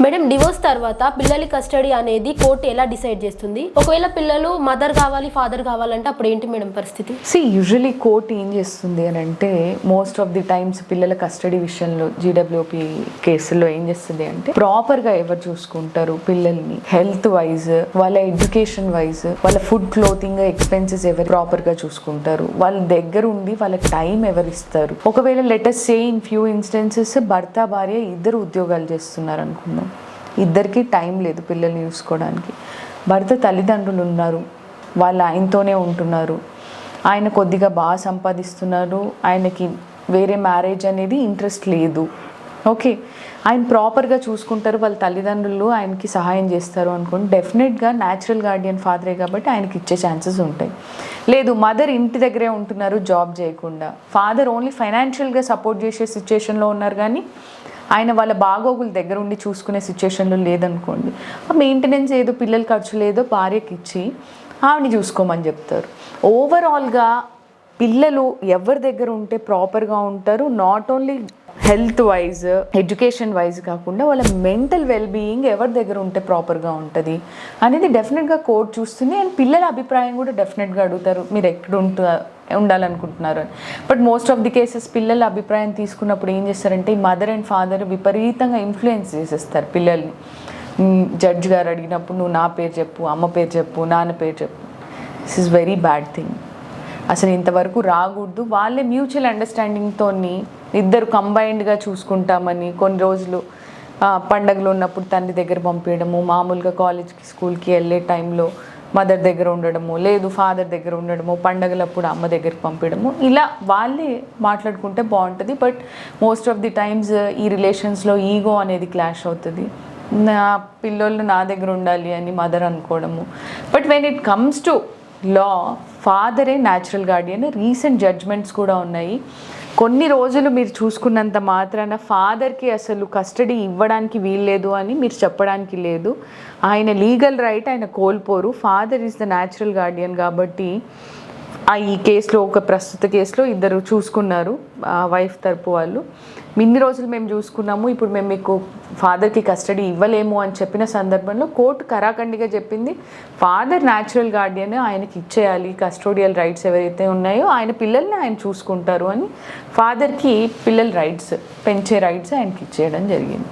Madam, divorce తర్వాత పిల్లల custody అనేది కోర్టు ఎలా డిసైడ్ చేస్తుంది? ఒకవేళ పిల్లలు మదర్ కావాలి ఫాదర్ కావాలంటే అప్పుడు ఏంటి మేడం పరిస్థితి? యూజువలీ కోర్టు ఏం చేస్తుంది అని అంటే మోస్ట్ ఆఫ్ ది టైమ్స్ పిల్లల కస్టడీ విషయంలో జీడబ్ల్యూపీ కేసుల్లో ఏం చేస్తుంది అంటే ప్రాపర్గా ఎవరు చూసుకుంటారు పిల్లల్ని, హెల్త్ వైజ్, వాళ్ళ ఎడ్యుకేషన్ వైజ్, వాళ్ళ ఫుడ్ క్లోతింగ్ ఎక్స్పెన్సెస్ ఎవరు ప్రాపర్గా చూసుకుంటారు, వాళ్ళ దగ్గర ఉండి వాళ్ళకి టైం ఎవరు ఇస్తారు. ఒకవేళ let's say in few instances భర్త భార్య ఇద్దరు ఉద్యోగాలు చేస్తున్నారు అనుకుందాం, ఇద్దరికి టైం లేదు పిల్లల్ని చూసుకోవడానికి. భర్త తల్లిదండ్రులు ఉన్నారు, వాళ్ళు ఆయనతోనే ఉంటున్నారు, ఆయన కొద్దిగా బాగా సంపాదిస్తున్నారు, ఆయనకి వేరే మ్యారేజ్ అనేది ఇంట్రెస్ట్ లేదు, ఓకే, ఆయన ప్రాపర్గా చూసుకుంటారు, వాళ్ళ తల్లిదండ్రులు ఆయనకి సహాయం చేస్తారు అనుకోండి, డెఫినెట్గా న్యాచురల్ గార్డియన్ ఫాదరే కాబట్టి ఆయనకి ఇచ్చే ఛాన్సెస్ ఉంటాయి. లేదు మదర్ ఇంటి దగ్గరే ఉంటున్నారు జాబ్ చేయకుండా, ఫాదర్ ఓన్లీ ఫైనాన్షియల్గా సపోర్ట్ చేసే సిచ్యుయేషన్లో ఉన్నారు కానీ ఆయన వాళ్ళ బాగోగులు దగ్గర ఉండి చూసుకునే సిచ్యుయేషన్లో లేదనుకోండి, ఆ మెయింటెనెన్స్ ఏదో పిల్లల ఖర్చు లేదో భార్యకి ఇచ్చి ఆవిని చూసుకోమని చెప్తారు. ఓవరాల్గా పిల్లలు ఎవరి దగ్గర ఉంటే ప్రాపర్గా ఉంటారు, not only health wise education wise కాకుండా వాళ్ళ మెంటల్ వెల్బీయింగ్ ఎవరి దగ్గర ఉంటే ప్రాపర్గా ఉంటుంది అనేది డెఫినెట్గా కోర్టు చూస్తుంది. అండ్ పిల్లల అభిప్రాయం కూడా డెఫినెట్గా అడుగుతారు, మీరు ఎక్కడ ఉండాలనుకుంటున్నారు అని. But most of the cases పిల్లల అభిప్రాయం తీసుకున్నప్పుడు ఏం చేస్తారంటే ఈ మదర్ అండ్ ఫాదర్ విపరీతంగా ఇన్ఫ్లుయెన్స్ చేసేస్తారు పిల్లల్ని. జడ్జ్ గారు అడిగినప్పుడు నువ్వు నా పేరు చెప్పు, అమ్మ పేరు చెప్పు, నాన్న పేరు చెప్పు. This is very bad thing. అసలు ఇంతవరకు రాకూడదు. వాళ్ళే మ్యూచువల్ అండర్స్టాండింగ్తో ఇద్దరు కంబైన్డ్గా చూసుకుంటామని కొన్ని రోజులు పండగలు ఉన్నప్పుడు తండ్రి దగ్గర పంపించడము, మామూలుగా కాలేజ్కి స్కూల్కి వెళ్ళే టైంలో మదర్ దగ్గర ఉండడము, లేదు ఫాదర్ దగ్గర ఉండడము, పండగలప్పుడు అమ్మ దగ్గరికి పంపించడము, ఇలా వాళ్ళే మాట్లాడుకుంటే బాగుంటుంది. But most of the times ఈ రిలేషన్స్లో ఈగో అనేది క్లాష్ అవుతుంది. నా పిల్లోళ్ళు నా దగ్గర ఉండాలి అని మదర్ అనుకోవడము. But when it comes to law, ఫాదరే న్యాచురల్ గార్డియన్. రీసెంట్ జడ్జ్మెంట్స్ కూడా ఉన్నాయి. కొన్ని రోజులు మీరు చూసుకున్నంత మాత్రాన ఫాదర్కి అసలు కస్టడీ ఇవ్వడానికి వీల్లేదు అని మీరు చెప్పడానికి లేదు. ఆయన లీగల్ రైట్ ఆయన కోల్పోరు. Father is the natural guardian కాబట్టి ఈ కేసులో ఒక ప్రస్తుత కేసులో ఇద్దరు చూసుకున్నారు, వైఫ్ తరపు వాళ్ళు. ఇన్ని రోజులు మేము చూసుకున్నాము, ఇప్పుడు మేము మీకు ఫాదర్కి కస్టడీ ఇవ్వలేము అని చెప్పిన సందర్భంలో కోర్టు కరాఖండిగా చెప్పింది ఫాదర్ న్యాచురల్ గార్డియన్, ఆయనకి ఇచ్చేయాలి కస్టోడియల్ రైట్స్ ఎవరైతే ఉన్నాయో ఆయన పిల్లల్ని ఆయన చూసుకుంటారు అని. ఫాదర్కి పిల్లల రైట్స్, పెంచే రైట్స్ ఆయనకి ఇచ్చేయడం జరిగింది.